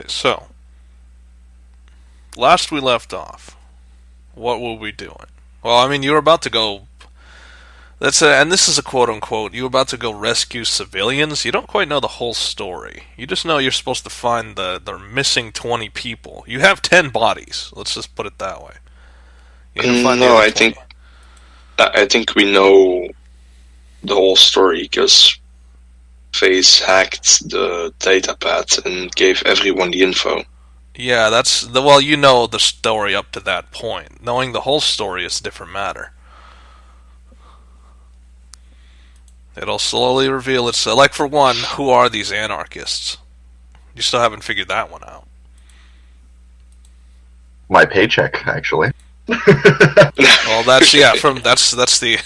Okay, so last we left off, what were we doing? Well, I mean, you were about to go. And this is a quote unquote. You were about to go rescue civilians. You don't quite know the whole story. You just know you're supposed to find the missing 20 people. You have 10 bodies. Let's just put it that way. You need to find the No, other I 20. think we know the whole story because FaZe hacked the datapad and gave everyone the info. Yeah, well, you know the story up to that point. Knowing the whole story is a different matter. It'll slowly reveal itself. Like, for one, who are these anarchists? You still haven't figured that one out. My paycheck, actually. Well, that's that's the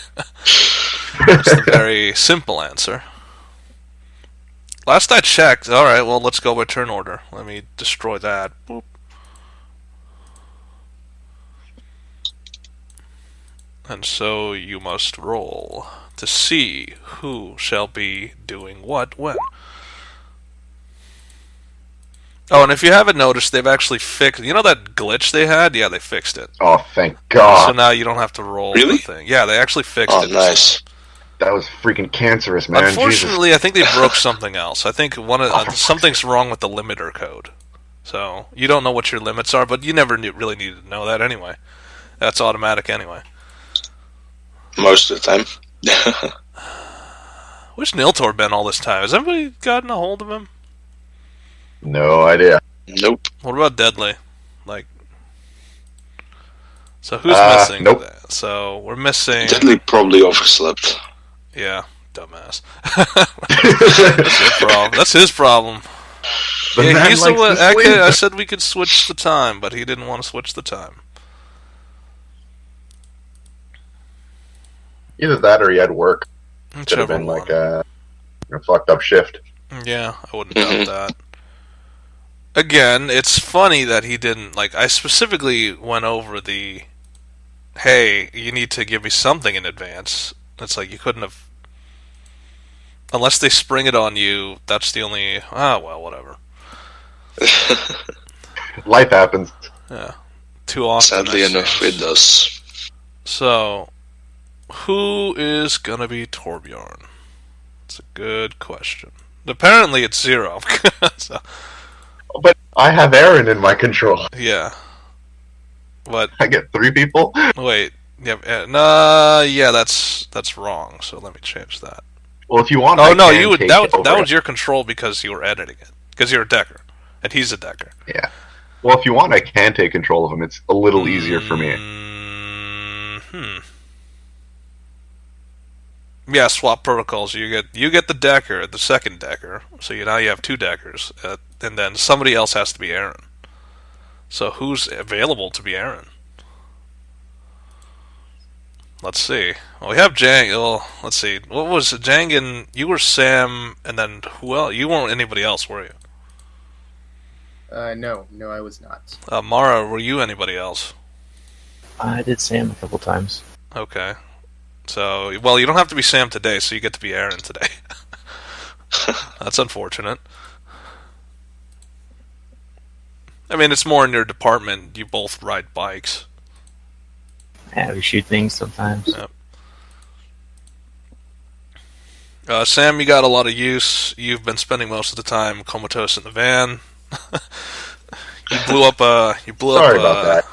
very simple answer. Last I checked, all right. Well, let's go by turn order. Let me destroy that. Boop. And so you must roll to see who shall be doing what when. Oh, and if you haven't noticed, they've actually fixed... You know that glitch they had? Yeah, they fixed it. Oh, thank God. So now you don't have to roll Really? the thing. Yeah, they actually fixed it. Oh, nice. That was freaking cancerous, man. Unfortunately, I think they broke something else. I think something's wrong with the limiter code. So you don't know what your limits are, but you never really needed to know that anyway. That's automatic anyway. Most of the time. Where's Niltor been all this time? Has anybody gotten a hold of him? No idea. Nope. What about Deadly? So who's missing? Nope. So we're missing... Deadly probably overslept. Yeah, dumbass. That's his problem. Yeah, he's the one. I said we could switch the time, but he didn't want to switch the time. Either that or he had work. Could have Whichever been one. like a fucked up shift. Yeah, I wouldn't doubt that. Again, it's funny that he didn't, I specifically went over the, hey, you need to give me something in advance. It's like you couldn't have, unless they spring it on you, that's the only, well, whatever. Life happens. Yeah. Too often. Sadly enough, it does. So, who is gonna be Torbjorn? It's a good question. Apparently it's Zero. So, But I have Aaron in my control. yeah. But I get 3 people. wait, yeah, that's wrong. So let me change that. Well, if you want, Oh I no, can you would take that over. was your control because you were editing it. Because you're a decker, and he's a decker. Yeah. Well, if you want, I can take control of him. It's a little easier for me. Yeah, swap protocols. You get the decker, the second decker. So now you have 2 deckers, and then somebody else has to be Aaron. So who's available to be Aaron? Let's see. Well, we have Jang. Well, let's see. What was it? Jang and you were Sam, and then who else? You weren't anybody else, were you? No, I was not. Mara, were you anybody else? I did Sam a couple times. Okay. So, well, you don't have to be Sam today, so you get to be Aaron today. That's unfortunate. I mean, it's more in your department. You both ride bikes. Yeah, we shoot things sometimes. Yep. Sam, you got a lot of use. You've been spending most of the time comatose in the van. You blew up. Sorry about that.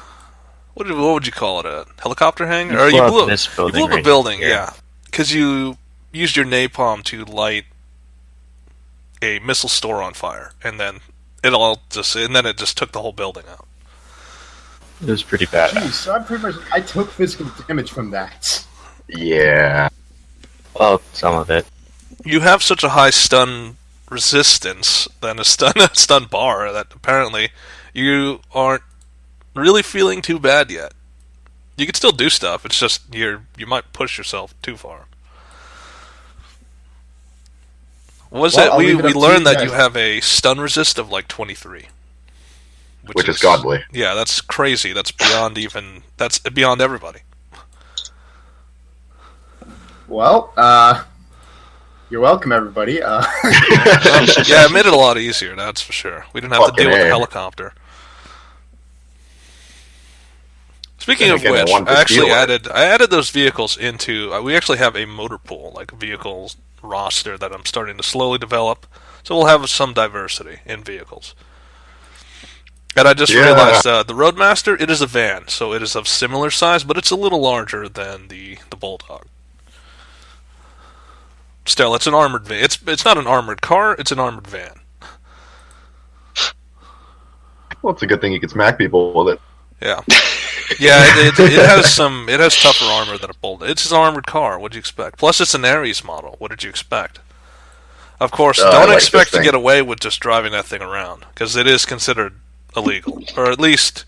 What would you call it? A helicopter hangar? You blew up this building, you blew up a right? building, Yeah. yeah. Because you used your napalm to light a missile store on fire, and then it just took the whole building out. It was pretty bad. Jeez, so I took physical damage from that. Yeah. Well, some of it. You have such a high stun resistance than a stun bar that apparently you aren't really feeling too bad yet. You can still do stuff. It's just you might push yourself too far. We learned that you have a stun resist of 23, Which is godly. Yeah, that's crazy. That's beyond everybody. Well, You're welcome, everybody. Yeah, it made it a lot easier, that's for sure. We didn't have to deal with the helicopter. Speaking of which, I added those vehicles into... we actually have a motor pool, like a vehicles roster that I'm starting to slowly develop. So we'll have some diversity in vehicles. And I just realized the Roadmaster, it is a van, so it is of similar size, but it's a little larger than the Bulldog. Still, it's an armored van. It's not an armored car, it's an armored van. Well, it's a good thing you can smack people with it. Yeah. Yeah, it has tougher armor than a Bulldog. It's an armored car, what'd you expect? Plus, it's an Ares model, what did you expect? Of course, don't expect to get away with just driving that thing around, because it is considered illegal. Or at least,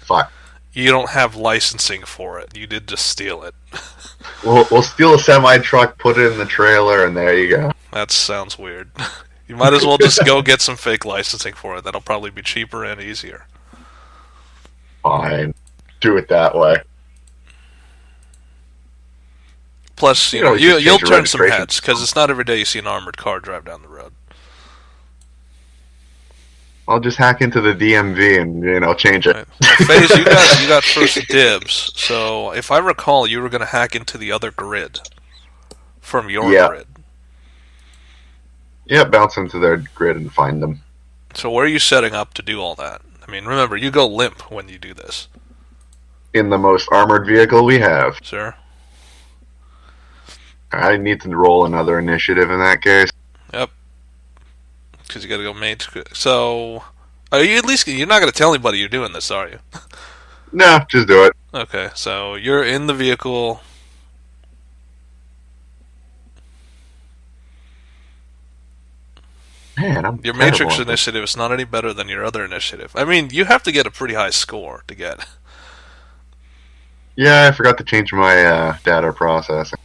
you don't have licensing for it. You did just steal it. We'll steal a semi-truck, put it in the trailer, and there you go. That sounds weird. You might as well just go get some fake licensing for it. That'll probably be cheaper and easier. Fine. Do it that way. Plus, you'll turn some heads, because it's not every day you see an armored car drive down the road. I'll just hack into the DMV and change it. Right. Well, FaZe, you got first dibs. So if I recall, you were going to hack into the other grid from your grid. Yeah, bounce into their grid and find them. So where are you setting up to do all that? I mean, remember, you go limp when you do this. In the most armored vehicle we have. Sure. I need to roll another initiative in that case. Yep. Because you got to go mage. So, you're not going to tell anybody you're doing this, are you? No, just do it. Okay, so you're in the vehicle. Man, your Matrix initiative is not any better than your other initiative. I mean, you have to get a pretty high score to get. Yeah, I forgot to change my data processing.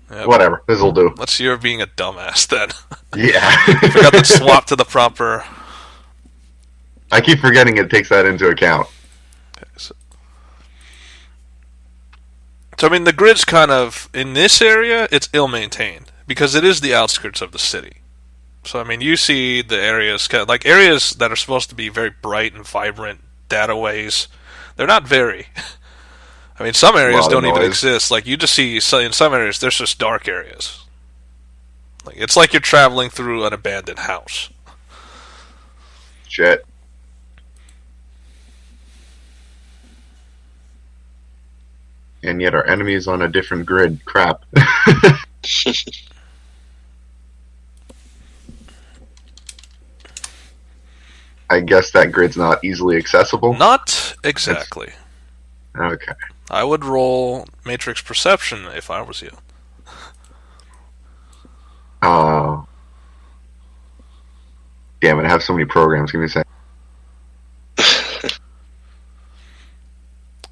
Yep. Whatever, this'll do. That's your being a dumbass then. Yeah. Forgot to swap to the proper... I keep forgetting it takes that into account. Okay, so I mean, the grid's kind of... In this area, it's ill-maintained. Because it is the outskirts of the city. So, I mean, you see the areas... Like, areas that are supposed to be very bright and vibrant dataways. They're not very... I mean, some areas don't even exist. Like, you just see, in some areas, there's just dark areas. Like, it's like you're traveling through an abandoned house. Shit. And yet our enemy's on a different grid. Crap. I guess that grid's not easily accessible? Not exactly. Okay. I would roll Matrix Perception if I was you. Oh. Damn it, I have so many programs. Give me a sec.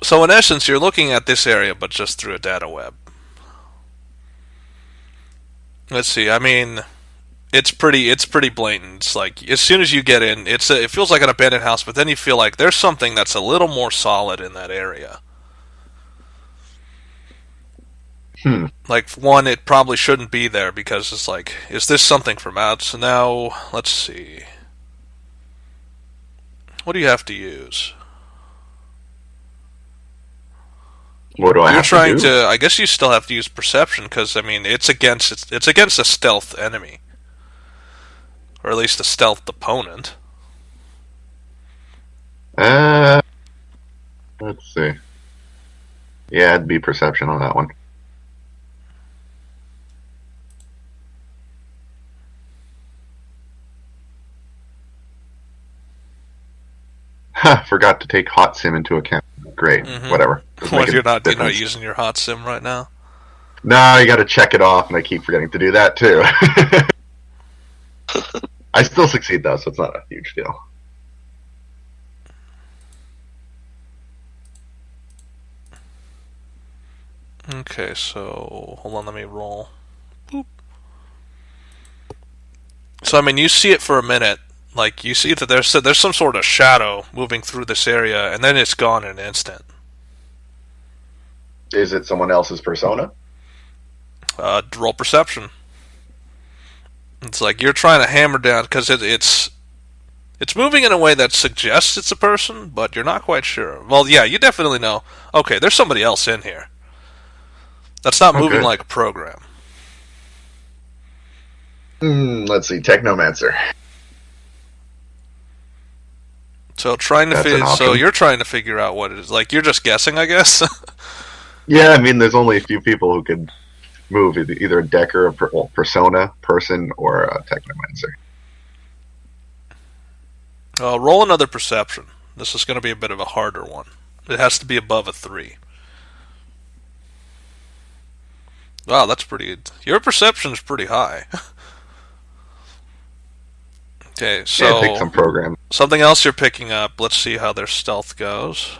So in essence, you're looking at this area, but just through a data web. Let's see, I mean, it's pretty blatant. It's like, as soon as you get in, it feels like an abandoned house, but then you feel like there's something that's a little more solid in that area. Like, one, it probably shouldn't be there because it's like, is this something from out? So now, let's see. What do you have to use? What do I have to do? I guess you still have to use perception because, I mean, it's against a stealth enemy. Or at least a stealth opponent. Let's see. Yeah, it'd be perception on that one. Forgot to take hot sim into account. Great, whatever. What, you're not using your hot sim right now? No, you got to check it off, and I keep forgetting to do that too. I still succeed though, so it's not a huge deal. Okay, so hold on, let me roll. Boop. So I mean, you see it for a minute. Like, you see that there's some sort of shadow moving through this area, and then it's gone in an instant. Is it someone else's persona? Roll perception. It's like you're trying to hammer down because it's moving in a way that suggests it's a person, but you're not quite sure. Well, yeah, you definitely know. Okay, there's somebody else in here. That's not moving Okay. like a program. Let's see, Technomancer. So trying to That's an so option. you're trying to figure out what it is. Like you're just guessing, I guess. Yeah, I mean, there's only a few people who could move either a Decker, a Persona, person, or a Technomancer. Roll another perception. This is going to be a bit of a harder one. It has to be above a 3. Wow, that's pretty. Your perception's pretty high. Okay, Yeah, pick so some program. something else you're picking up. Let's see how their stealth goes.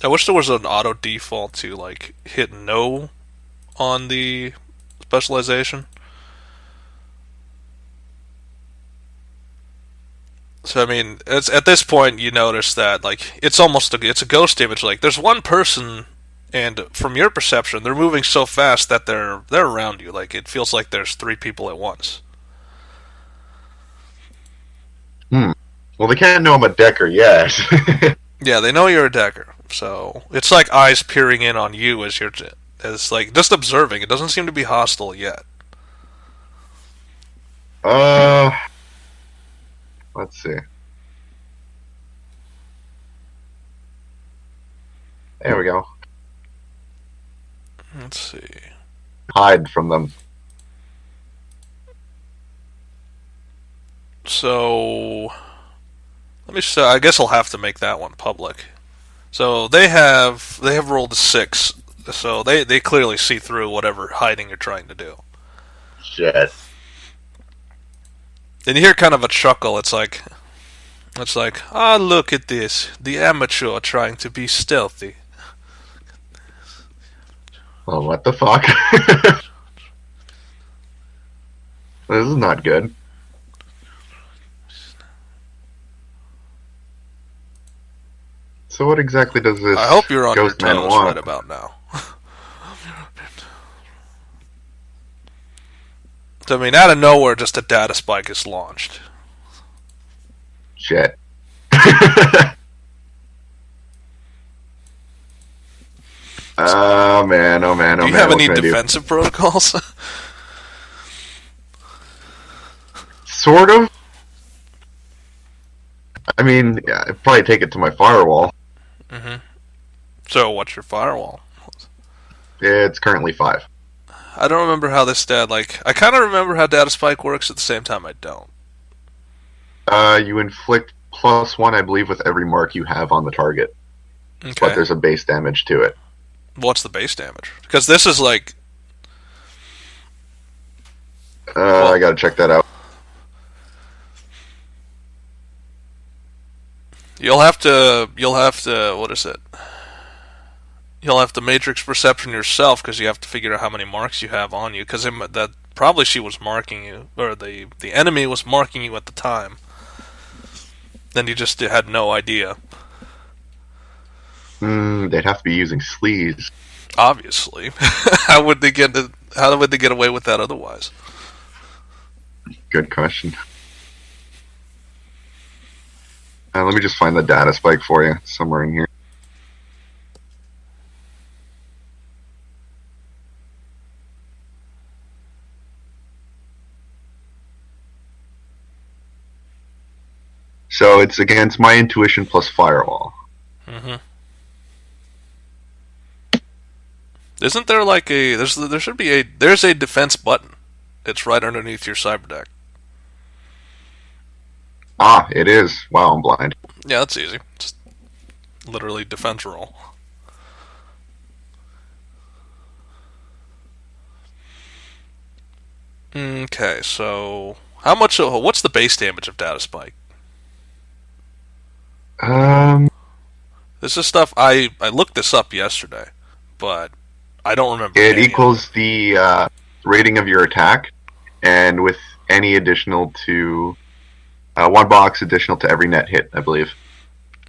I wish there was an auto default to like hit no on the specialization. So I mean, it's at this point you notice that like it's it's a ghost image. Like there's one person, and from your perception, they're moving so fast that they're around you. Like it feels like there's 3 people at once. Well, they can't know I'm a Decker yet. Yeah, they know you're a Decker, so it's like eyes peering in on you as you're as like just observing. It doesn't seem to be hostile yet. uh, let's see. There we go. Let's see. Hide from them. So let me say, I guess I'll have to make that one public. So they have rolled a 6, so they clearly see through whatever hiding you're trying to do. Shit. And you hear kind of a chuckle. It's like, ah, look at this, the amateur trying to be stealthy. Well, what the fuck? This is not good. So what exactly does this I hope you're on your ghost man toes want? right about now. So, I mean, out of nowhere, just a data spike is launched. Shit. Oh man, oh man, oh Do you man. have What any can I do? defensive protocols? Sort of. I mean, yeah, I'd probably take it to my firewall. So, what's your firewall? It's currently 5. I don't remember how this I kind of remember how data spike works, at the same time I don't. You inflict +1, I believe, with every mark you have on the target. But Okay. there's a base damage to it. What's the base damage? Because this is like... I gotta check that out. You'll have to, what is it? You'll have to matrix perception yourself, because you have to figure out how many marks you have on you, because that probably she was marking you, or the enemy was marking you at the time. Then you just had no idea. They'd have to be using sleeves. Obviously. How would they get away with that otherwise? Good question. Let me just find the data spike for you somewhere in here. So it's against my intuition plus firewall. Isn't there like there should be there's a defense button. It's right underneath your cyber deck. Ah, it is. Wow, I'm blind. Yeah, that's easy. Just literally defense roll. Okay, so what's the base damage of data spike? This is stuff I looked this up yesterday, but I don't remember. It equals the rating of your attack, and with any additional to 1 box additional to every net hit, I believe.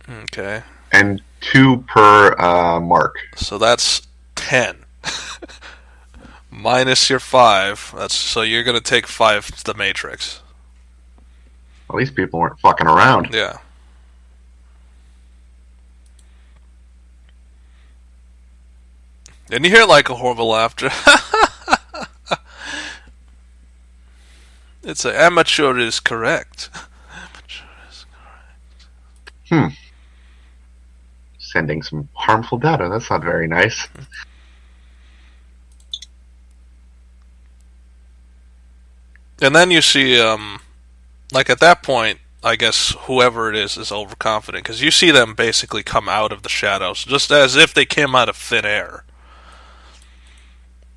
Okay. And 2 per mark. So that's 10. minus your 5. So you're gonna take 5 to the Matrix. At least people weren't fucking around. Yeah. And you hear like a horrible laughter. It's a amateur is correct. Amateur is correct. Sending some harmful data. That's not very nice. And then you see, like at that point, I guess whoever it is overconfident, because you see them basically come out of the shadows, just as if they came out of thin air.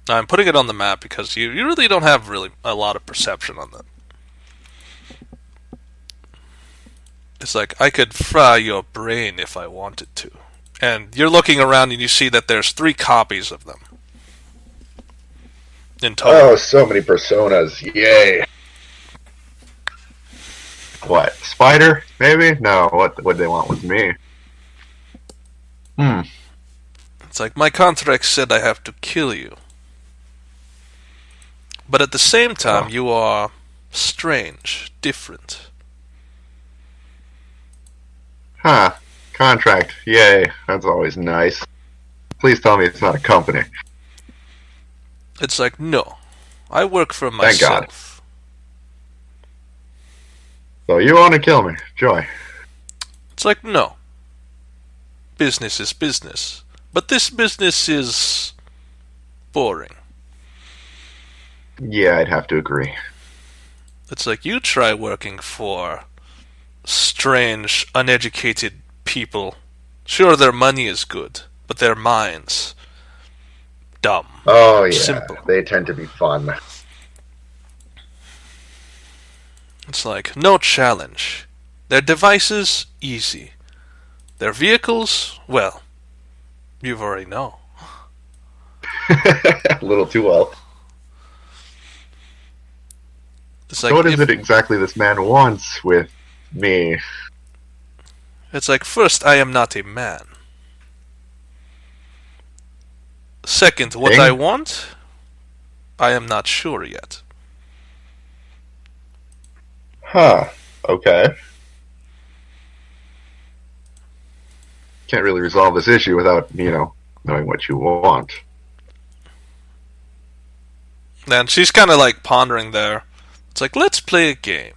I'm putting it on the map because you really don't have really a lot of perception on that. It's like, I could fry your brain if I wanted to. And you're looking around and you see that there's 3 copies of them. In total. Oh, so many personas. Yay. What? Spider? Maybe? No, what they want with me? It's like, my contract said I have to kill you. But at the same time, you are strange, different. Huh. Contract. Yay. That's always nice. Please tell me it's not a company. It's like, no. I work for Thank God. myself. So you want to kill me. Joy. It's like, no. Business is business. But this business is boring. Yeah, I'd have to agree. It's like, you try working for strange, uneducated people. Sure, their money is good, but their minds, dumb. Oh, yeah. Simple. They tend to be fun. It's like, no challenge. Their devices, easy. Their vehicles, well, you've already know. A little too well. It's like, So what is it exactly this man wants with me? It's like, first, I am not a man. Second, what Thing? I want, I am not sure yet. Huh. Okay. Can't really resolve this issue without, knowing what you want. And she's kind of like pondering there. It's like, let's play a game.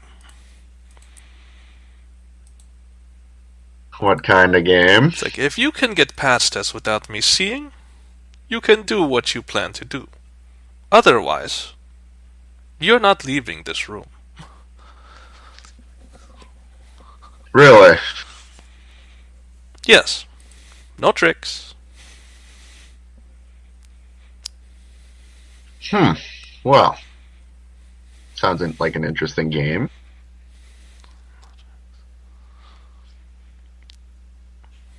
What kind of game? It's like, if you can get past us without me seeing, you can do what you plan to do. Otherwise, you're not leaving this room. Really? Yes. No tricks. Well, sounds like an interesting game.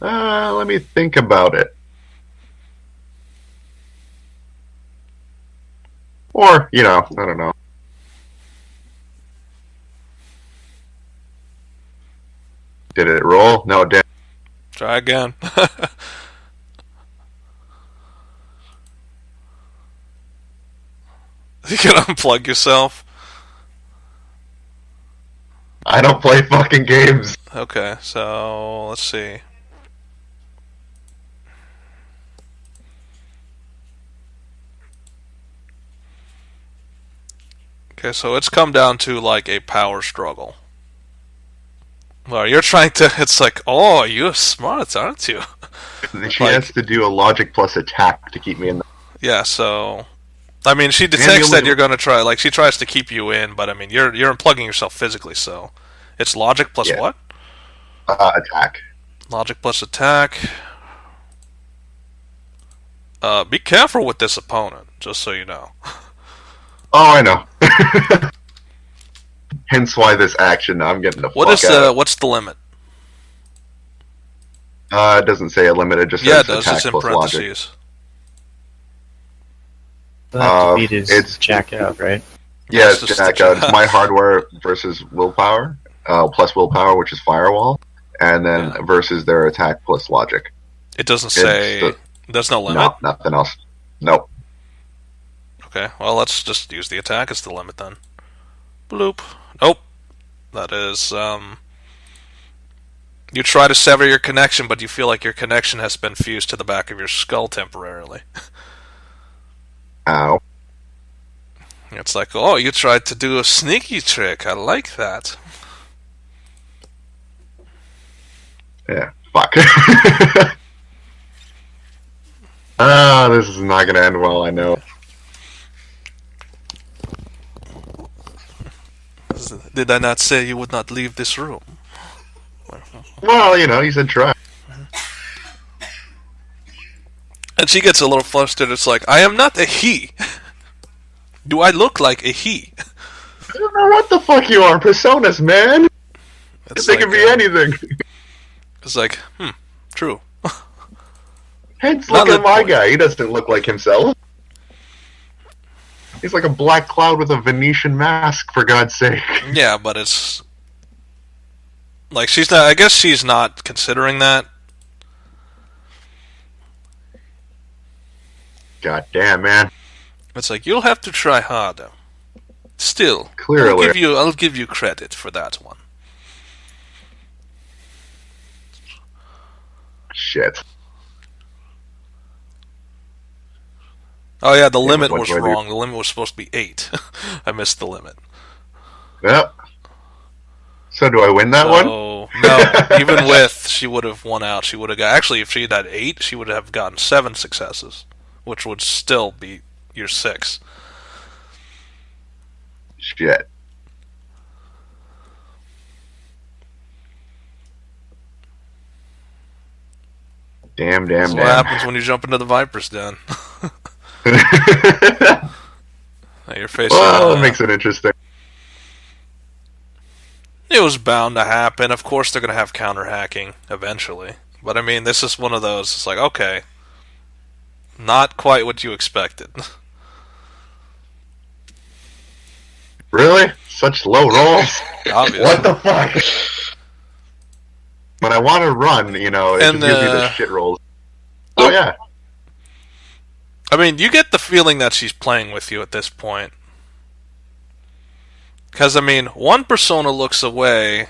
Let me think about it. Or, I don't know. Did it roll? No, damn. Try again. You can unplug yourself. I don't play fucking games. Okay, so let's see. Okay, so it's come down to like a power struggle. Well, you're trying to. It's like, oh, you're smart, aren't you? She has to do a logic plus attack to keep me in the... Yeah, so I mean, she detects that you're going to try. Like, she tries to keep you in, but I mean, you're unplugging yourself physically, so it's logic plus what? Attack. Logic plus attack. Be careful with this opponent, just so you know. Oh, I know. Hence why this action. I'm getting the fuck out. What's the limit? It doesn't say a limit. It just Yeah, it says does. attack It's in plus logic. parentheses. That defeat is it's- jack out, right? Yeah, It's it's just jack the- out. It's my hardware versus willpower, plus willpower, which is firewall, and then versus their attack plus logic. It doesn't say. There's no limit. No, nothing else. Nope. Okay, well, let's just use the attack as the limit then. Bloop. Nope. That is, you try to sever your connection, but you feel like your connection has been fused to the back of your skull temporarily. Ow. It's like, oh, you tried to do a sneaky trick. I like that. Yeah, fuck. This is not gonna end well, I know. Did I not say you would not leave this room? Well, you said try. And she gets a little flustered. It's like, I am not a he. Do I look like a he? I don't know what the fuck you are. Personas, man. They can be anything. It's like, true. Hence, look at my guy. He doesn't look like himself. He's like a black cloud with a Venetian mask, for God's sake. Yeah, but it's... Like, she's not... I guess she's not considering that. God damn, man. It's like, you'll have to try harder. Still, Clearly. I'll give you credit for that one. Shit. Oh yeah, the limit was wrong. The limit was supposed to be 8. I missed the limit. Yep. So do I win that one? No, even with, she would have won out. She would have got... Actually, if she had 8, she would have gotten 7 successes, which would still be your 6. Shit. Damn. That's what happens when you jump into the Viper's Den. Your face. Well, it makes it interesting. It was bound to happen. Of course, they're going to have counter hacking eventually. But I mean, this is one of those. It's like, okay, not quite what you expected. Really? Such low rolls? Obviously. What the fuck? When I want to run, it just gives me the shit rolls. Oh yeah. I mean, you get the feeling that she's playing with you at this point. Because, I mean, one persona looks away,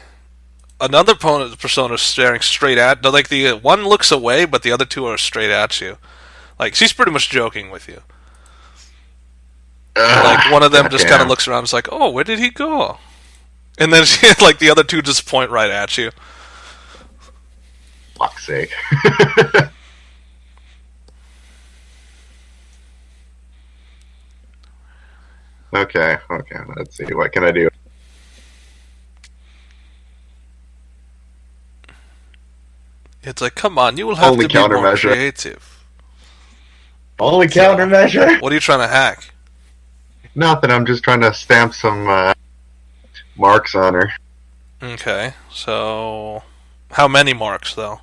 another persona is staring straight at... Like, the one looks away, but the other two are straight at you. Like, she's pretty much joking with you. Like, one of them just kind of looks around and is like, oh, where did he go? And then, like, the other two just point right at you. Fuck's sake. Okay, let's see. What can I do? It's like, come on, you will have to be more creative. Only countermeasure? What are you trying to hack? Nothing, I'm just trying to stamp some marks on her. Okay, so... How many marks, though?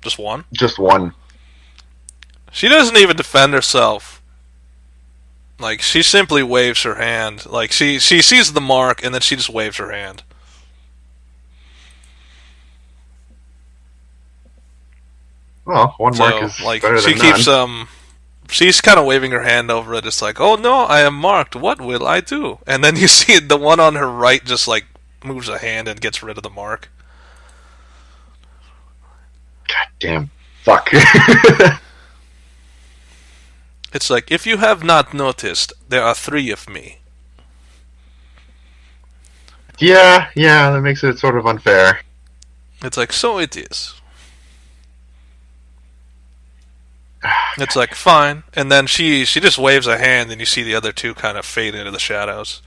Just one? Just one. She doesn't even defend herself. Like, she simply waves her hand. Like, she sees the mark, and then she just waves her hand. Well, one mark is like, better she than keeps, none. She's kind of waving her hand over it. It's like, oh no, I am marked. What will I do? And then you see the one on her right just, like, moves a hand and gets rid of the mark. God damn. Fuck. It's like, if you have not noticed, there are 3 of me. Yeah, that makes it sort of unfair. It's like, so it is. It's like, fine. And then she just waves a hand, and you see the other 2 kind of fade into the shadows.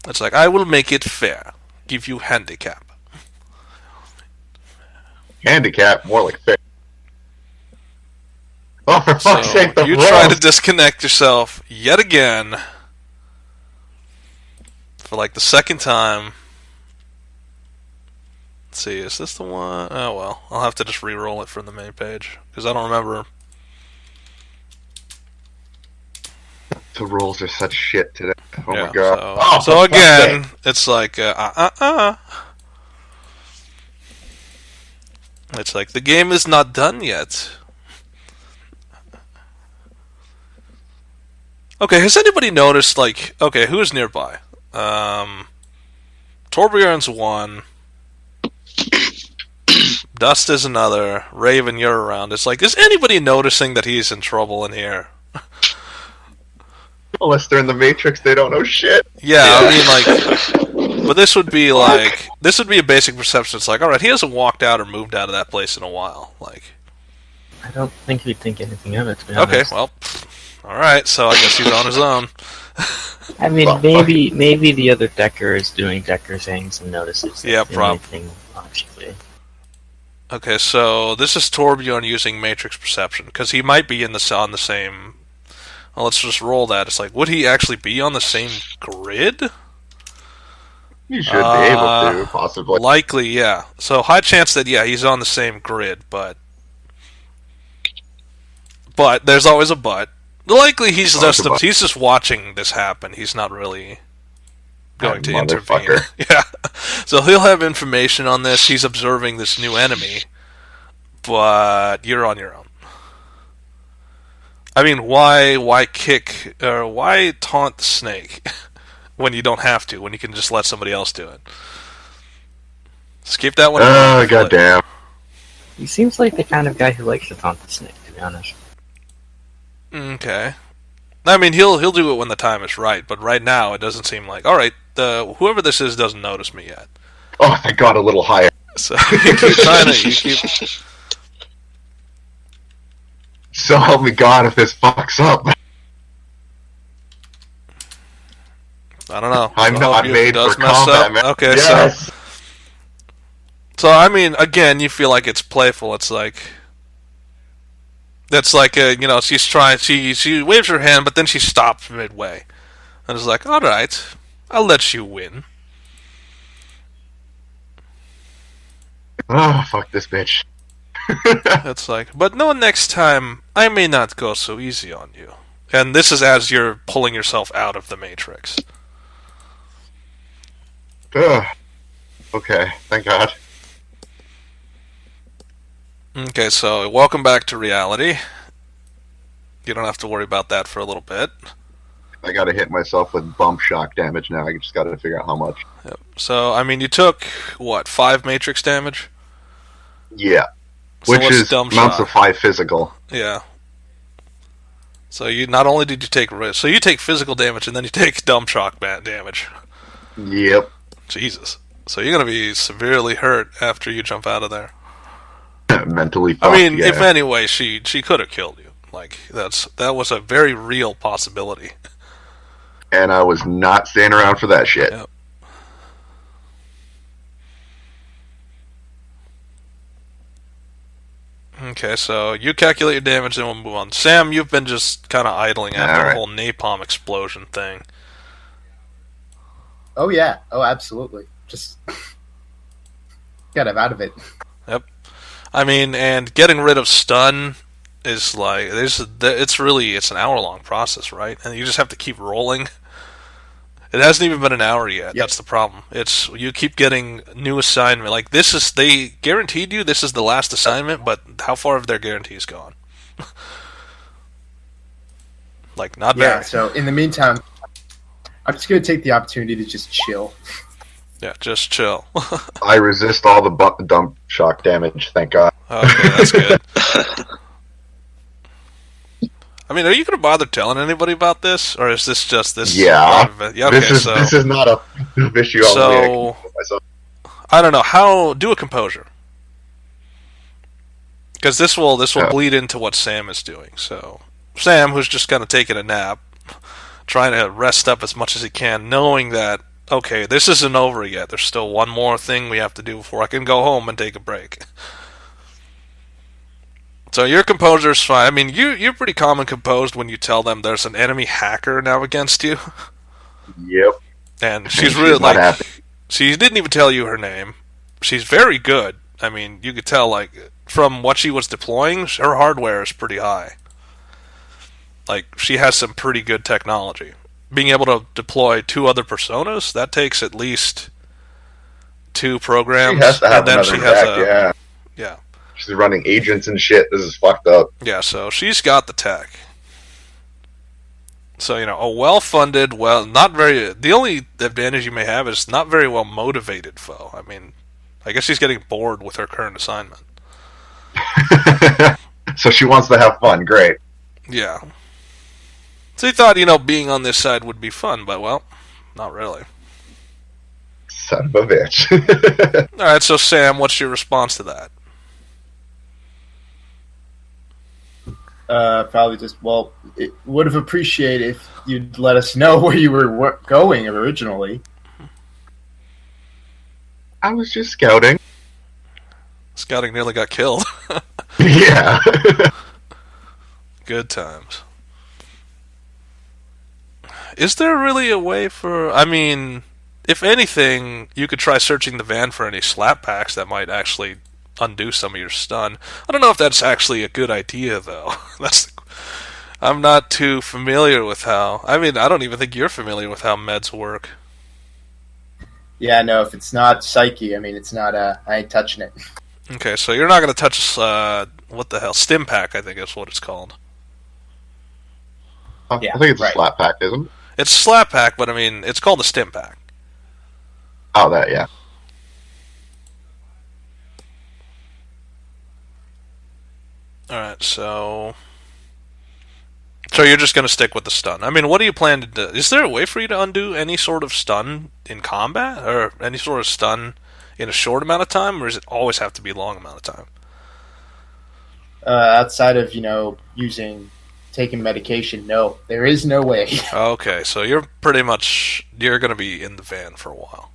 It's like, I will make it fair. Give you handicap. Handicap? More like fair. Oh, for fuck's sake, the you rolls. try to disconnect yourself yet again for like the second time. Let's see, is this the one? Oh well, I'll have to just re-roll it from the main page because I don't remember. The rolls are such shit today. Oh Yeah, my god. So again, it's like It's like the game is not done yet. Okay, has anybody noticed, like, okay, who's nearby? Torbjorn's one. Dust is another. Raven, you're around. It's like, is anybody noticing that he's in trouble in here? Unless they're in the Matrix, they don't know shit. Yeah, I mean, like, but this would be like, this would be a basic perception. It's like, alright, he hasn't walked out or moved out of that place in a while. Like, I don't think he'd think anything of it, to be okay, honest. well, alright, so I guess he's on his own. I mean, Well, maybe the other Decker is doing Decker things and notices. Yeah, anything logically. Okay, so this is Torbjorn using Matrix Perception, because he might be on the same... Well, let's just roll that. It's like, would he actually be on the same grid? You should be able to, possibly. Likely, yeah. So high chance that, yeah, he's on the same grid, but there's always a but. Likely he's just watching this happen. He's not really going to intervene. Yeah. So he'll have information on this. He's observing this new enemy, but you're on your own. I mean, why kick or why taunt the snake when you don't have to? When you can just let somebody else do it. Just keep that one. Oh, goddamn! He seems like the kind of guy who likes to taunt the snake, to be honest. Okay. I mean, he'll do it when the time is right, but right now it doesn't seem like. All right, whoever this is doesn't notice me yet. Oh, thank God, a little higher. So you keep trying to. You keep. So help me God if this fucks up. I don't know. I'm not made for combat, man. Okay, yes. so I mean, again, you feel like it's playful. It's like that's like she's trying. She waves her hand, but then she stops midway, and is like, "All right, I'll let you win." Oh, fuck this bitch. It's like, but no, next time I may not go so easy on you. And this is as you're pulling yourself out of the Matrix. Okay, thank God. Okay, so welcome back to reality. You don't have to worry about that for a little bit. I gotta hit myself with bump shock damage now. I just gotta figure out how much. Yep. So, I mean, you took, what, 5 Matrix damage? Yeah. So Which what's is dumb amounts shock? of 5 physical. Yeah. So you not only did you take so you take physical damage and then you take dumb shock damage. Yep. Jesus. So you're gonna be severely hurt after you jump out of there. Mentally fucked, I mean, yeah. if anyway, she could have killed you. Like that was a very real possibility. And I was not staying around for that shit. Yep. Okay, so you calculate your damage, and we'll move on. Sam, you've been just kind of idling after the whole napalm explosion thing. Oh yeah. Oh, absolutely. Just get him out of it. Yep. I mean, and getting rid of stun is like it's an hour-long process, right? And you just have to keep rolling. It hasn't even been an hour yet. Yep. That's the problem. It's you keep getting new assignment. Like they guaranteed you this is the last assignment, but how far have their guarantees gone? Like not very. Yeah. So in the meantime, I'm just gonna take the opportunity to just chill. Yeah, just chill. I resist all the dump shock damage. Thank God. Okay, that's good. I mean, are you going to bother telling anybody about this, or is this just this? Yeah. Yeah. Okay, this is not a issue. So I don't know how. Do a composure, because this will bleed into what Sam is doing. So Sam, who's just kind of taking a nap, trying to rest up as much as he can, knowing that okay, this isn't over yet. There's still one more thing we have to do before I can go home and take a break. So your composure's fine. I mean, you're pretty calm and composed when you tell them there's an enemy hacker now against you. Yep. And she's really like, happy. She didn't even tell you her name. She's very good. I mean, you could tell like from what she was deploying, her hardware is pretty high. Like she has some pretty good technology. Being able to deploy 2 other personas, that takes at least 2 programs. She has to have another deck, yeah. She's running agents and shit. This is fucked up. Yeah, so she's got the tech. So, a well-funded, not very... The only advantage you may have is not very well-motivated foe. I mean, I guess she's getting bored with her current assignment. So she wants to have fun. Great. Yeah. So he thought, being on this side would be fun, but, well, not really. Son of a bitch. Alright, so Sam, what's your response to that? Probably just, it would have appreciated if you'd let us know where you were going originally. I was just scouting. Scouting nearly got killed. Yeah. Good times. Is there really a way for... I mean, if anything, you could try searching the van for any slap packs that might actually undo some of your stun. I don't know if that's actually a good idea, though. I'm not too familiar with how... I mean, I don't even think you're familiar with how meds work. Yeah, no, if it's not Psyche, I mean, it's not, I ain't touching it. Okay, so you're not going to touch, what the hell, Stim Pack, I think is what it's called. Yeah, I think it's right. a slap pack, isn't it? It's a Slap Pack, but I mean, it's called a Stim Pack. Oh, that, yeah. Alright, so you're just going to stick with the stun. I mean, what do you plan to do? Is there a way for you to undo any sort of stun in combat? Or any sort of stun in a short amount of time? Or does it always have to be a long amount of time? Outside of, taking medication, no. There is no way. Okay, so you're going to be in the van for a while.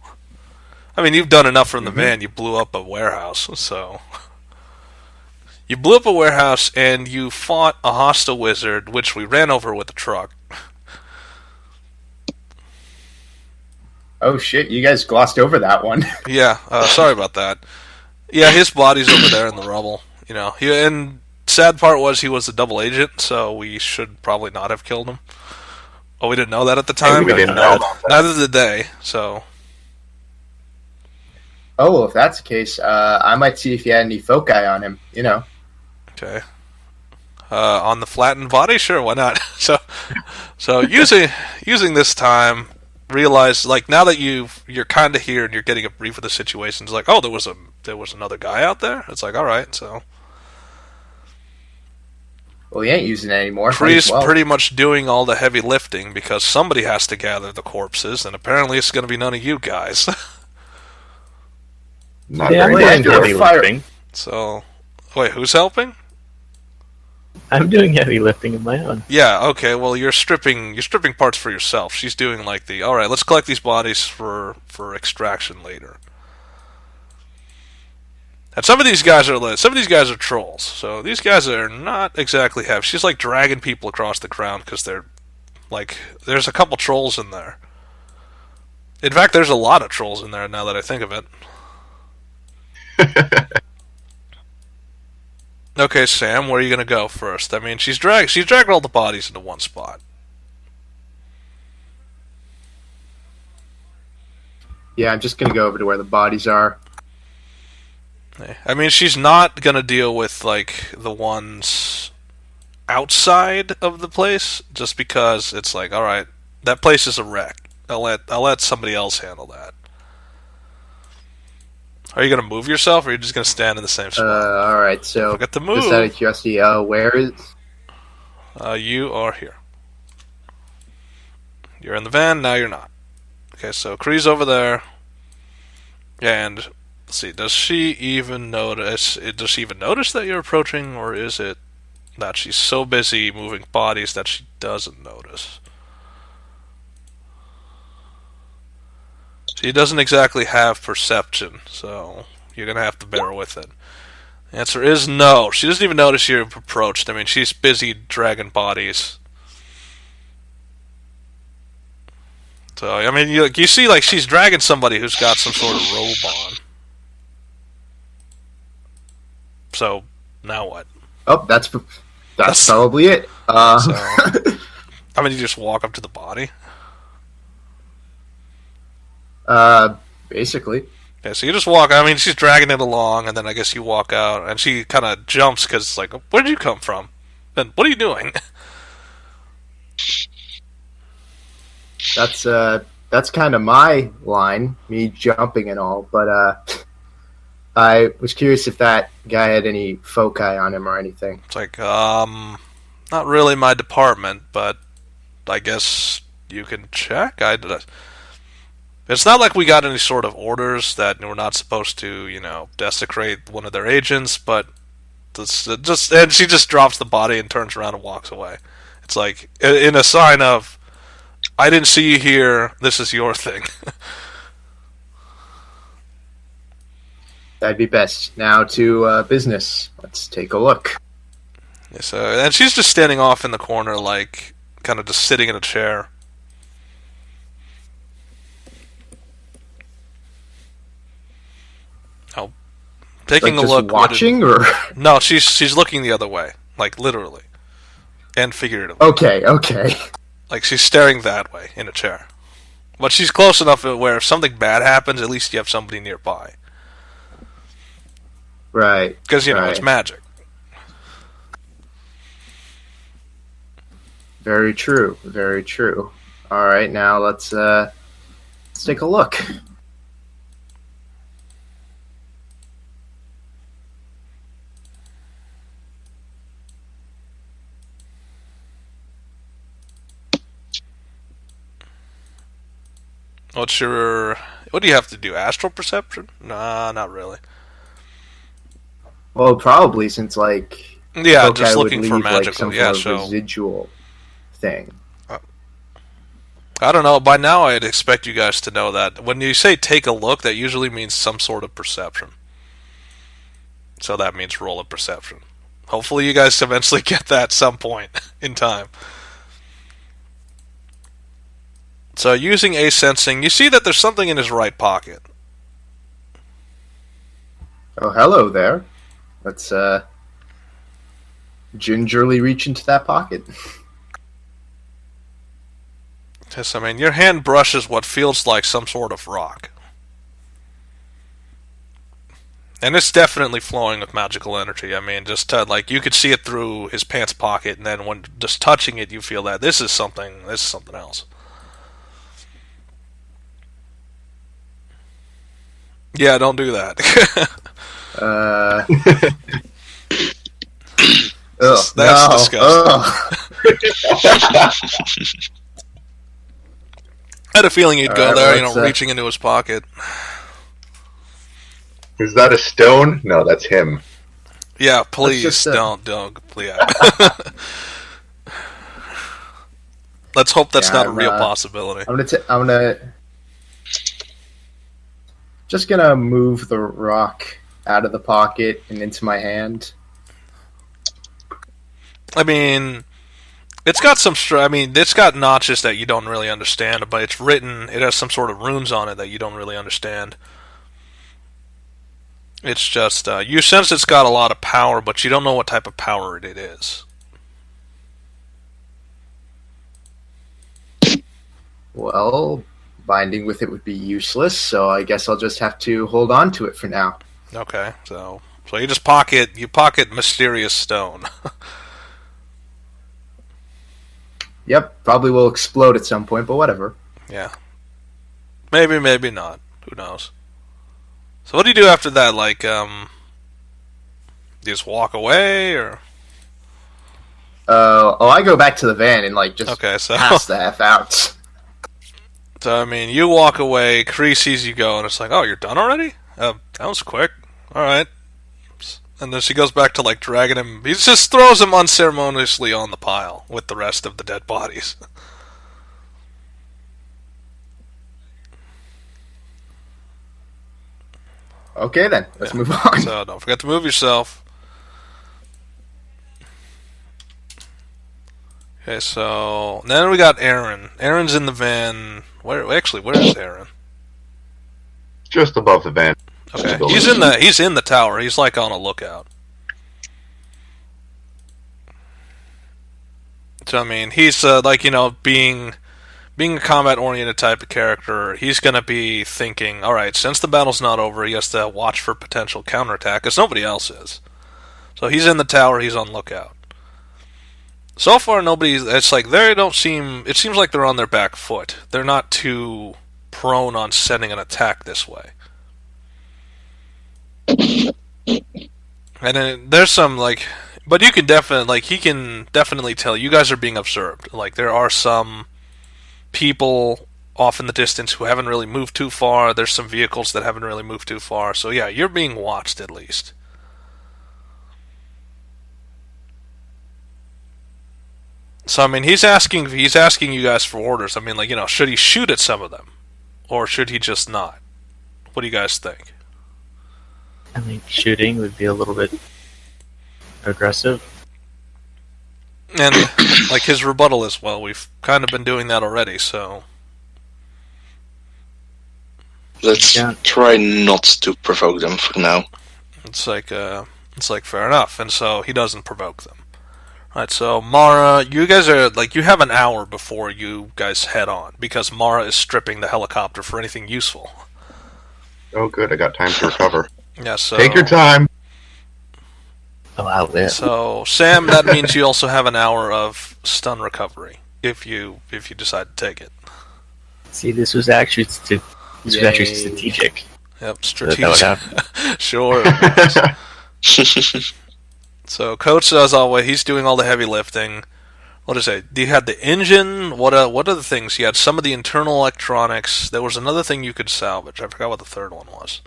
I mean, you've done enough from the van. You blew up a warehouse, so... You blew up a warehouse, and you fought a hostile wizard, which we ran over with the truck. Oh shit, you guys glossed over that one. Yeah, sorry about that. Yeah, his body's over there in the rubble. And sad part was he was a double agent, so we should probably not have killed him. Oh, we didn't know that at the time? We didn't know about that. Neither did they, so... Oh, well, if that's the case, I might see if you had any foci on him, Okay. On the flattened body? Sure, why not? So using this time, realize, now that you're kind of here and you're getting a brief of the situation, it's like, oh, there was another guy out there? It's like, alright, so... Well, he ain't using it anymore. Kree's pretty much doing all the heavy lifting because somebody has to gather the corpses, and apparently it's going to be none of you guys. Not Yeah, I'm very doing much. heavy lifting. So, wait, who's helping? I'm doing heavy lifting of my own. Yeah, okay, well, you're stripping parts for yourself. She's doing alright, let's collect these bodies for extraction later. And some of these guys are trolls, so these guys are not exactly happy. She's dragging people across the ground because they're there's a couple trolls in there. In fact, there's a lot of trolls in there now that I think of it. Okay, Sam, where are you gonna go first? I mean, she's dragged all the bodies into one spot. Yeah, I'm just gonna go over to where the bodies are. I mean, she's not gonna deal with the ones outside of the place, just because it's all right, that place is a wreck. I'll let somebody else handle that. Are you gonna move yourself, or are you just gonna stand in the same spot? Alright, so... Forget to move. Just out of curiosity, where is... You are here. You're in the van, now you're not. Okay, so Kree's over there. And, let's see, does she even notice that you're approaching, or is it that she's so busy moving bodies that she doesn't notice? She doesn't exactly have perception, so you're going to have to bear with it. The answer is no. She doesn't even notice you've approached. I mean, she's busy dragging bodies. So, I mean, you see, she's dragging somebody who's got some sort of robe on. So, now what? Oh, that's probably it. So, I mean, you just walk up to the body? Basically. Yeah, so you just walk. I mean, she's dragging it along, and then I guess you walk out, and she kind of jumps because it's where did you come from? And what are you doing? That's kind of my line, me jumping and all. But I was curious if that guy had any foci on him or anything. It's like, not really my department, but I guess you can check. It's not like we got any sort of orders that we're not supposed to, desecrate one of their agents, but and she just drops the body and turns around and walks away. It's like, in a sign of, I didn't see you here, this is your thing. That'd be best. Now to business. Let's take a look. So, and she's just standing off in the corner, like, kind of just sitting in a chair. Oh, taking Like a look. watching, or no, she's looking the other way, like literally, and figuratively. okay. Like she's staring that way in a chair, but she's close enough where if something bad happens, at least you have somebody nearby. Right. Because right. It's magic. Very true. Very true. All right, now let's take a look. What do you have to do? Astral perception? Nah, not really. Well, probably since yeah, just looking for leave, magical. some Yeah, sort of residual thing. I don't know. By now, I'd expect you guys to know that when you say take a look, that usually means some sort of perception. So that means roll a perception. Hopefully, you guys eventually get that at some point in time. So, using A-sensing, you see that there's something in his right pocket. Oh, hello there. Let's gingerly reach into that pocket. Yes, I mean, your hand brushes what feels like some sort of rock. And it's definitely flowing with magical energy. I mean, just you could see it through his pants pocket, and then when just touching it, you feel that this is something else. Yeah, don't do that. That's disgusting. I had a feeling he'd go there, reaching into his pocket. Is that a stone? No, that's him. Yeah, please don't. Please. Let's hope that's not a real possibility. I'm gonna just gonna move the rock out of the pocket and into my hand. I mean, it's got it's got notches that you don't really understand, but it's written, it has some sort of runes on it that you don't really understand. It's just, you sense it's got a lot of power, but you don't know what type of power it is. Well, binding with it would be useless, so I guess I'll just have to hold on to it for now. Okay, so you just pocket mysterious stone. Yep, probably will explode at some point, but whatever. Yeah. Maybe, maybe not. Who knows? So what do you do after that? You just walk away, or? I go back to the van and pass the F out. So, I mean, you walk away, Kree sees you go, and it's like, oh, you're done already? That was quick. Alright. And then she goes back to, dragging him. He just throws him unceremoniously on the pile with the rest of the dead bodies. Okay, then. Let's move on. So, don't forget to move yourself. Okay, so then we got Aaron. Aaron's in the van. Where is Aaron? Just above the van. Okay, he's in the tower. He's on a lookout. So I mean, he's being a combat-oriented type of character. He's gonna be thinking, all right, since the battle's not over, he has to watch for potential counterattack, because nobody else is. So he's in the tower. He's on lookout. So far, nobody's. It's like they don't seem. It seems like they're on their back foot. They're not too prone on sending an attack this way. And then there's some like, but you can definitely like he can definitely tell you guys are being observed. Like there are some people off in the distance who haven't really moved too far. There's some vehicles that haven't really moved too far. So yeah, you're being watched at least. So I mean, he's asking you guys for orders. I mean, like should he shoot at some of them, or should he just not? What do you guys think? I think shooting would be a little bit aggressive. And like his rebuttal is, well, we've kind of been doing that already, so Let's try not to provoke them for now. it's like fair enough. And so he doesn't provoke them. Right, so Mara, you guys are like you have an hour before you guys head on because Mara is stripping the helicopter for anything useful. Oh, good. I got time to recover. Yeah, so Take your time. Oh, I'll live. So Sam, that means you also have an hour of stun recovery if you decide to take it. See, this was actually strategic. Yep, That strategic. would happen. Sure. So Coach, as always, he's doing all the heavy lifting. What is it? You had the engine. What are the things? You had some of the internal electronics. There was another thing you could salvage. I forgot what the third one was.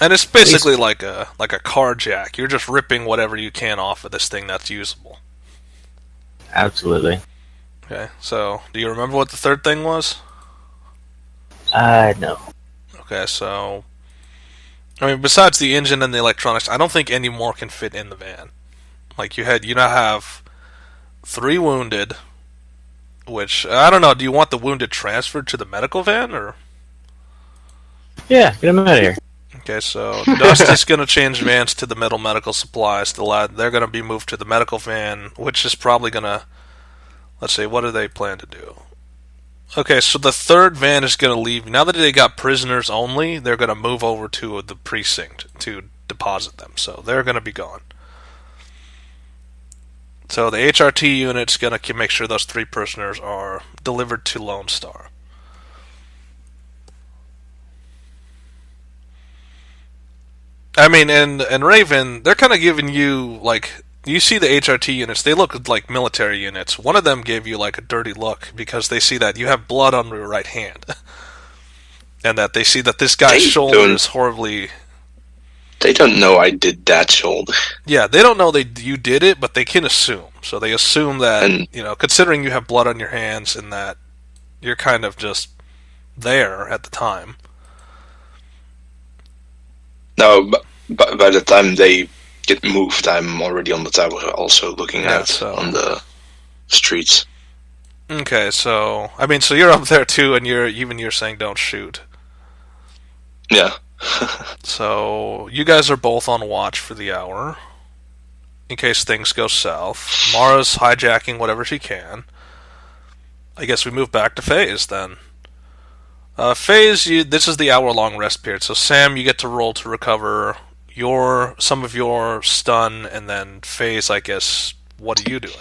And it's basically like a car jack. You're just ripping whatever you can off of this thing that's usable. Absolutely. Okay. So, do you remember what the third thing was? No. Okay, so I mean, besides the engine and the electronics, I don't think any more can fit in the van. Like you now have 3 wounded, which I don't know. Do you want the wounded transferred to the medical van or? Yeah, get him out of here. Okay, so Dusty's going to change vans to the middle medical supplies. They're going to be moved to the medical van, which is probably going to. Let's see, what do they plan to do? Okay, so the third van is going to leave. Now that they got prisoners only, they're going to move over to the precinct to deposit them. So they're going to be gone. So the HRT unit's going to make sure those 3 prisoners are delivered to Lone Star. I mean, and Raven, they're kind of giving you, like, you see the HRT units, they look like military units. One of them gave you, like, a dirty look because they see that you have blood on your right hand. And that they see that this guy's shoulder is horribly... They don't know I did that shoulder. Yeah, they don't know you did it, but they can assume. So they assume that, considering you have blood on your hands and that you're kind of just there at the time. No, but by the time they get moved, I'm already on the tower, also looking out on the streets. Okay, so I mean, so you're up there too, and you're saying don't shoot. Yeah. So you guys are both on watch for the hour, in case things go south. Mara's hijacking whatever she can. I guess we move back to FaZe then. FaZe, this is the hour-long rest period. So Sam, you get to roll to recover some of your stun, and then FaZe, I guess, what are you doing?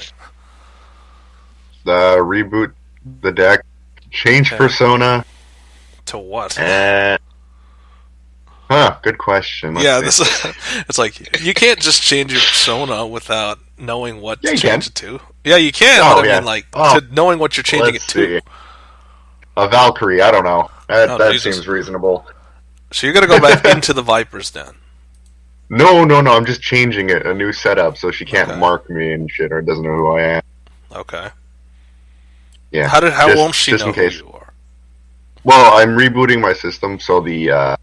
Reboot the deck, change persona. To what? Good question. It's like, you can't just change your persona without knowing what to change it to. Yeah, you can, but I mean, knowing what you're changing it to. A Valkyrie, I don't know. That seems reasonable. So you're going to go back into the Vipers then? No, I'm just changing it, a new setup, so she can't mark me and shit, or doesn't know who I am. Okay. Yeah. How won't she know who you are? Well, I'm rebooting my system, so the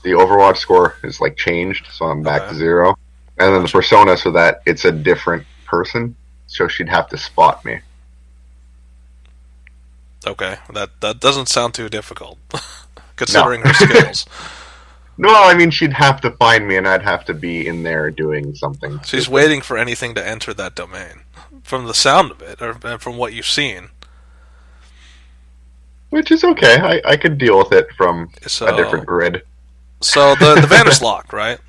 Overwatch score is like changed, so I'm back to 0. And then the persona, so that it's a different person, so she'd have to spot me. Okay, that doesn't sound too difficult, considering her skills. No, I mean, she'd have to find me, and I'd have to be in there doing something. She's waiting for anything to enter that domain, from the sound of it, or from what you've seen. Which is okay. I could deal with it from a different grid. So the van is locked, right?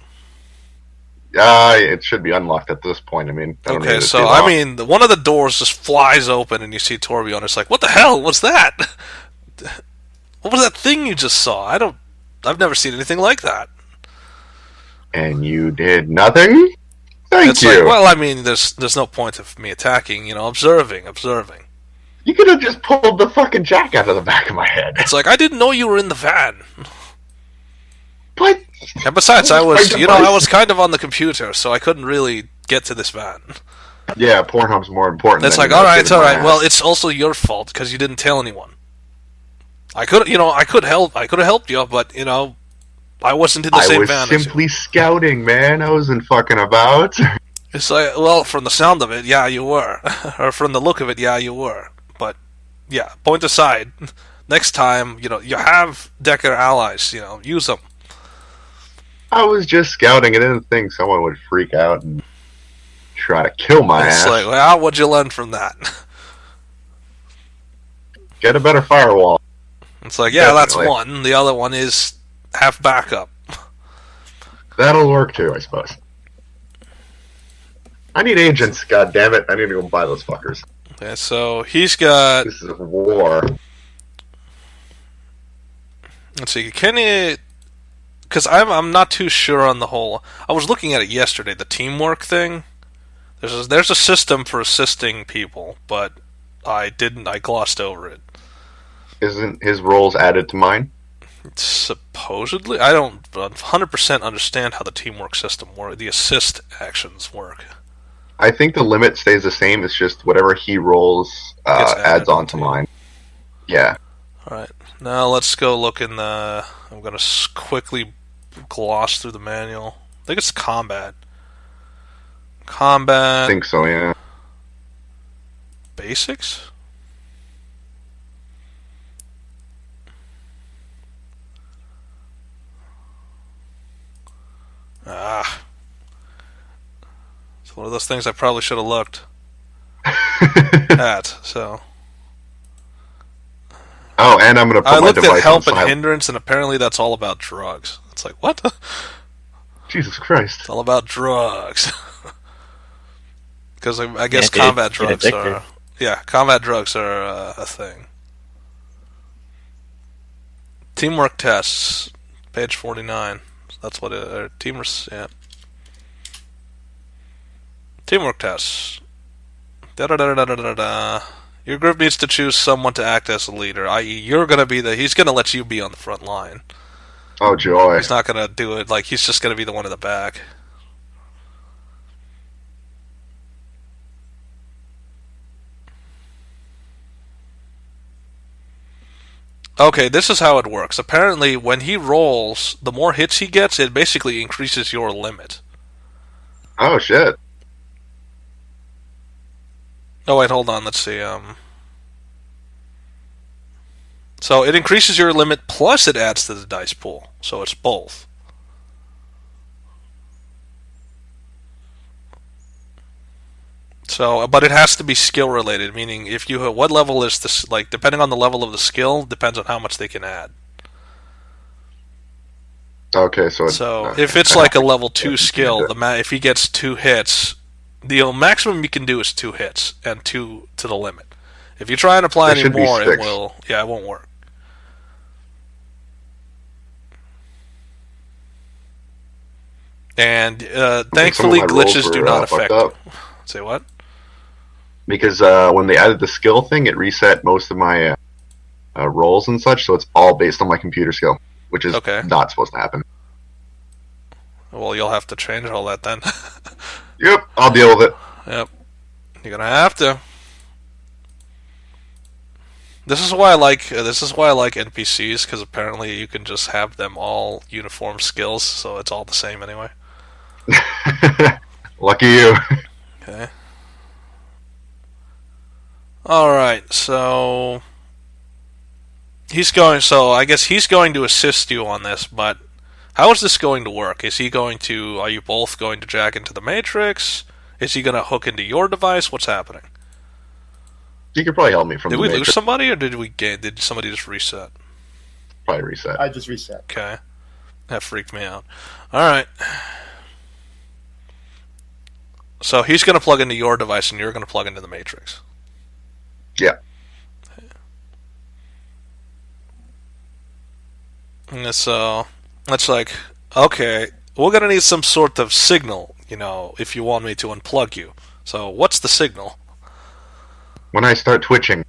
It should be unlocked at this point. I mean, I don't need Okay, it to so be I locked. mean, one of the doors just flies open, and you see Torbjorn. It's like, what the hell was that? What was that thing you just saw? I've never seen anything like that. And you did nothing? Thank It's you. like, well, I mean, there's no point of me attacking. Observing. You could have just pulled the fucking jack out of the back of my head. It's like I didn't know you were in the van. But And besides, That I was was, my device. I was kind of on the computer, so I couldn't really get to this van. yeah, Pornhub's more important. It's than, like, all right, saving my ass. Well, it's also your fault because you didn't tell anyone. I could have helped you, but I wasn't in the same van I as was you. simply scouting, man. I wasn't fucking about. It's like, well, from the sound of it, yeah, you were, or from the look of it, yeah, you were. But yeah, point aside. Next time, you have Decker allies. Use them. I was just scouting. I didn't think someone would freak out and try to kill my It's ass. like, well, what'd you learn from that? Get a better firewall. It's like, yeah, Definitely. that's one. The other one is have backup. That'll work too, I suppose. I need agents, god damn it. I need to go buy those fuckers. Okay, so he's got. This is a war. Let's see, can it? Because I'm not too sure on the whole. I was looking at it yesterday. The teamwork thing. There's a system for assisting people, but I glossed over it. Isn't his roles added to mine? Supposedly, I don't 100% understand how the teamwork system works. The assist actions work. I think the limit stays the same. It's just whatever he rolls Gets added adds on to onto mine. Yeah. All right, now let's go look in the. I'm gonna quickly gloss through the manual. I think it's combat. I Combat think so, yeah. basics. Ah, it's one of those things I probably should have looked at. So Oh, and I'm going to put I my looked at device help on and silent. hindrance, and apparently that's all about drugs. It's like, what? Jesus Christ. It's all about drugs. Because I guess Yeah, combat get drugs addicted. are. Yeah, combat drugs are a thing. Teamwork tests, page 49. That's what it. Yeah. Teamwork tests. Da-da-da-da-da-da-da. Your group needs to choose someone to act as a leader, i.e., you're going to be he's going to let you be on the front line. Oh, joy. He's not going to do it, he's just going to be the one in the back. Okay, this is how it works. Apparently, when he rolls, the more hits he gets, it basically increases your limit. Oh, shit. Oh, wait, hold on, let's see, So it increases your limit, plus it adds to the dice pool. So it's both. So, but it has to be skill related, meaning if you what level is this? Depending on the level of the skill, depends on how much they can add. Okay, so it's... So if it's like a level 2 skill, if he gets 2 hits, the maximum you can do is 2 hits and 2 to the limit. If you try and apply There any should be more, it 6. will. Yeah, it won't work. And thankfully, some of my rolls glitches do were, not fucked affect. up. Say what? Because when they added the skill thing, it reset most of my rolls and such, so it's all based on my computer skill, which is Okay. not supposed to happen. Well, you'll have to change all that then. Yep, I'll deal with it. Yep. You're gonna have to. This is why I like NPCs, because apparently you can just have them all uniform skills, so it's all the same anyway. Lucky you. Okay. All right. So I guess he's going to assist you on this, but how is this going to work? Are you both going to jack into the Matrix? Is he going to hook into your device? What's happening? You could probably help me from Did the we lose Matrix. somebody, or did somebody just reset? Probably reset. I just reset. Okay. That freaked me out. All right. So he's going to plug into your device, and you're going to plug into the Matrix. Yeah. And so it's like, okay, we're going to need some sort of signal, if you want me to unplug you. So what's the signal? When I start twitching.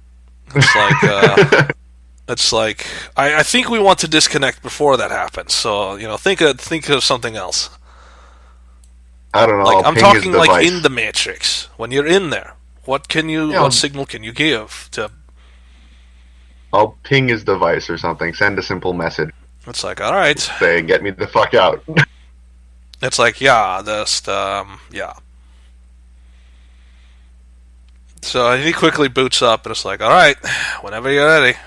It's like, I think we want to disconnect before that happens. So think of something else. I don't know. Like I'm ping talking his like device. in the Matrix when you're in there. What signal can you give to? I'll ping his device or something. Send a simple message. It's like, all right. Say, get me the fuck out. It's like, yeah, yeah. So he quickly boots up, and it's like, all right, whenever you're ready.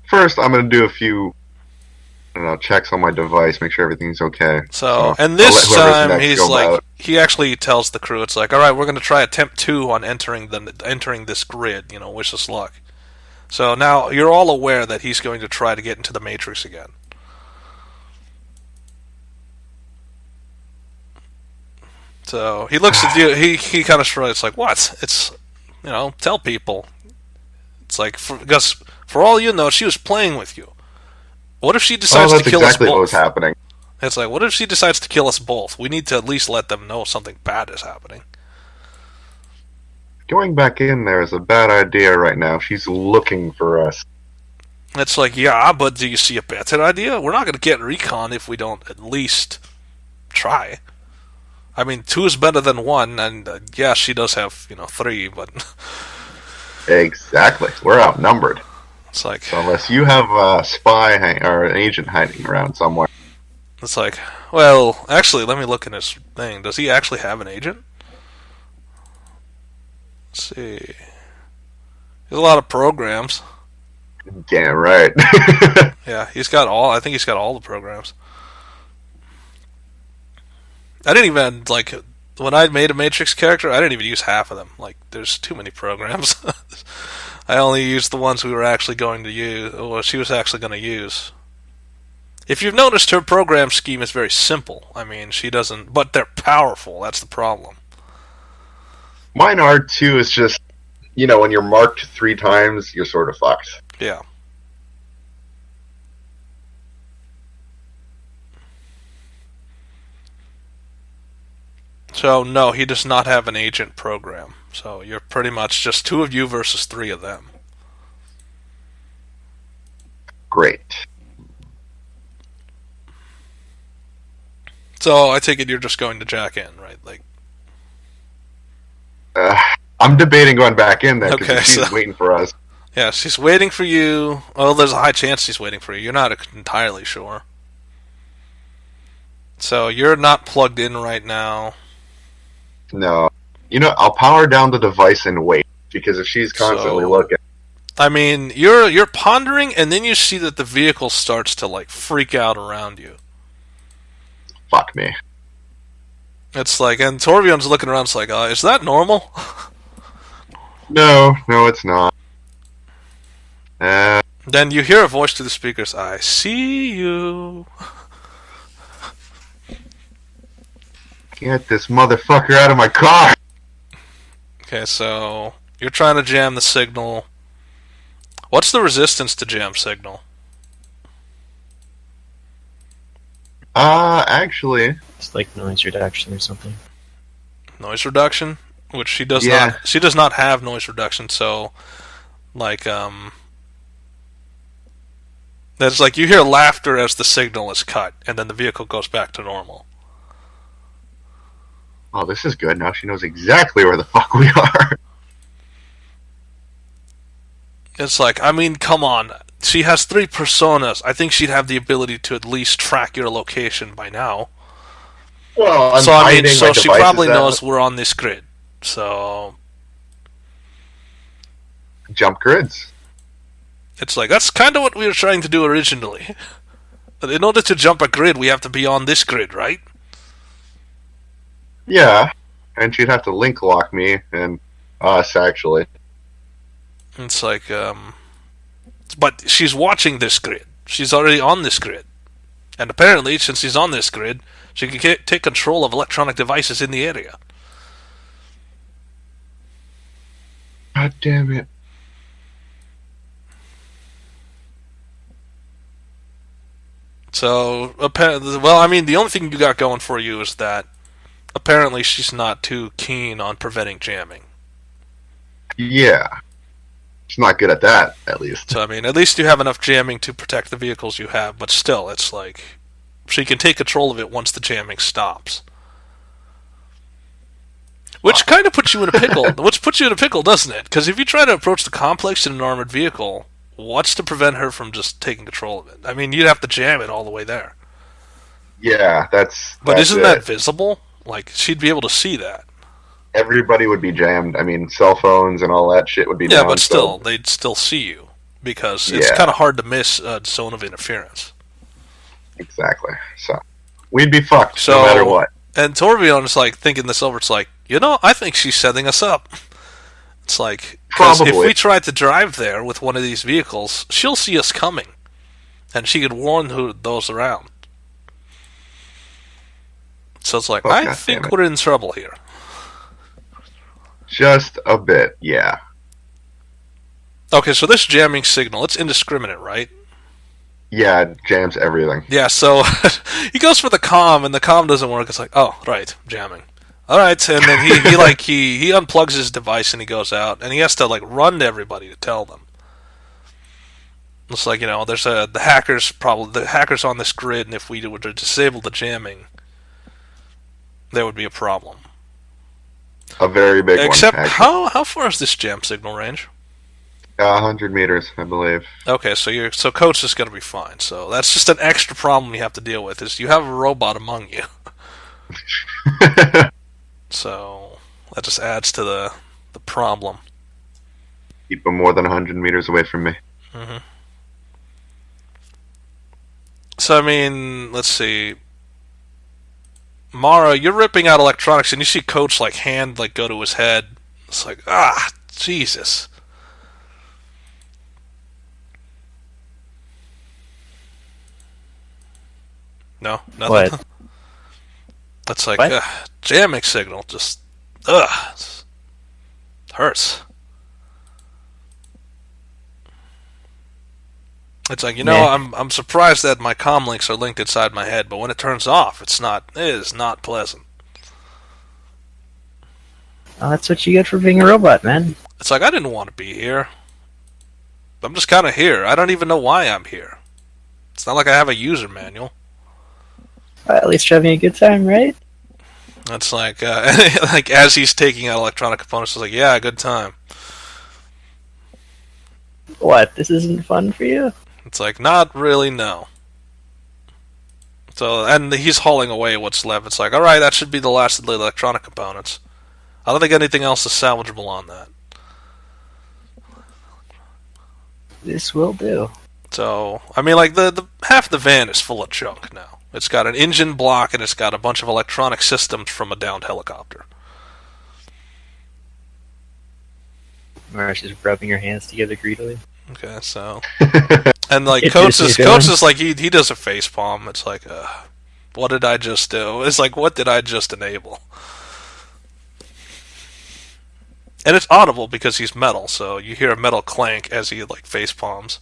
First, I'm gonna do a few, checks on my device, make sure everything's okay. So and this I'll let whoever's time next he's go like, about. he actually tells the crew, it's like, all right, we're gonna try attempt 2 on entering this grid. Wish us luck. So now you're all aware that he's going to try to get into the Matrix again. So he looks at you. He kind of shrugs. It's like, what? It's tell people. It's like because for all you know, she was playing with you. What if she decides to kill exactly us both? what was happening. It's like, what if she decides to kill us both? We need to at least let them know something bad is happening. Going back in there is a bad idea right now. She's looking for us. It's like, yeah, but do you see a better idea? We're not going to get recon if we don't at least try. I mean, 2 is better than 1, and yeah, she does have 3, but Exactly. We're outnumbered. it's like, So unless you have a spy or an agent hiding around somewhere. it's like, well, actually, let me look in his thing. Does he actually have an agent? Let's see. There's a lot of programs. Damn right. Yeah, I think he's got all the programs. I didn't even, when I made a Matrix character, I didn't even use half of them. Like, there's too many programs. I only used the ones we were actually going to use, or she was actually going to use. If you've noticed, her program scheme is very simple. I mean, she doesn't, but they're powerful. That's the problem. Mine R2 is just, when you're marked 3 times, you're sort of fucked. Yeah. So, no, he does not have an agent program. So, you're pretty much just 2 of you versus 3 of them. Great. So, I take it you're just going to jack in, right? I'm debating going back in there because Okay, she's so- waiting for us. Yeah, she's waiting for you. Well, there's a high chance she's waiting for you. You're not entirely sure. So, you're not plugged in right now. No. I'll power down the device and wait, because if she's constantly So- looking... I mean, you're pondering, and then you see that the vehicle starts to, freak out around you. Fuck me. It's like, and Torbjorn's looking around, it's like, is that normal? No, it's not. Then you hear a voice through the speakers, I see you. Get this motherfucker out of my car! Okay, so you're trying to jam the signal. What's the resistance to jam signal? Actually... It's like noise reduction or something. Noise reduction? Which she does Yeah. not. She does not have noise reduction, so that's like you hear laughter as the signal is cut, and then the vehicle goes back to normal. Oh, this is good. Now she knows exactly where the fuck we are. It's like, I mean, come on. She has 3 personas. I think she'd have the ability to at least track your location by now. Well, So I mean, hiding my she devices probably out. knows we're on this grid. So Jump grids. it's like, that's kind of what we were trying to do originally. But in order to jump a grid, we have to be on this grid, right? Yeah. And she'd have to link lock me and us, actually. It's like, but she's watching this grid. She's already on this grid. And apparently, since he's on this grid, she can take control of electronic devices in the area. God damn it. So, well, I mean, the only thing you got going for you is that apparently she's not too keen on preventing jamming. Yeah. She's not good at that, at least. So, I mean, at least you have enough jamming to protect the vehicles you have, but still, it's like she can take control of it once the jamming stops. Which kind of puts you in a pickle. Which puts you in a pickle, doesn't it? Because if you try to approach the complex in an armored vehicle, what's to prevent her from just taking control of it? I mean, you'd have to jam it all the way there. Yeah, But isn't that visible? Like, she'd be able to see that. Everybody would be jammed. I mean, cell phones and all that shit would be down. Yeah, but still, they'd still see you. Because it's kind of hard to miss a zone of interference. Exactly. So, we'd be fucked no matter what. And Torbjorn is like thinking this over. It's like, I think she's setting us up. It's like, because if we try to drive there with one of these vehicles, she'll see us coming, and she could warn those around. So it's like, I think we're in trouble here. Just a bit, yeah. Okay, so this jamming signal, it's indiscriminate, right? Yeah, it jams everything. Yeah, so he goes for the comm, and the comm doesn't work. It's like, oh, right, jamming. All right, and then he unplugs his device and he goes out, and he has to run to everybody to tell them. It's like, there's the hackers on this grid, and if we were to disable the jamming, there would be a problem. A very big one. Except, how far is this jam signal range? 100 meters, I believe. Okay, so Coach is going to be fine. So that's just an extra problem you have to deal with, is you have a robot among you. So that just adds to the problem. Keep him more than 100 meters away from me. Mm-hmm. So, I mean, let's see. Mara, you're ripping out electronics, and you see Coach, hand go to his head. It's like, Jesus. No, nothing. What? That's like jamming signal. Just hurts. It's like, I'm surprised that my comm links are linked inside my head, but when it turns off, it is not pleasant. Oh, that's what you get for being a robot, man. It's like, I didn't want to be here. I'm just kind of here. I don't even know why I'm here. It's not like I have a user manual. At least you're having a good time, right? It's like, as he's taking out electronic components, it's like, yeah, good time. What, this isn't fun for you? It's like, not really, no. So, and he's hauling away what's left. It's like, alright, that should be the last of the electronic components. I don't think anything else is salvageable on that. This will do. So, I mean, the half the van is full of junk now. It's got an engine block, and it's got a bunch of electronic systems from a downed helicopter. Or she's rubbing her hands together greedily. Okay, so... And, Coach is like, he does a face palm. It's like, what did I just do? It's like, what did I just enable? And it's audible because he's metal, so you hear a metal clank as he, face palms.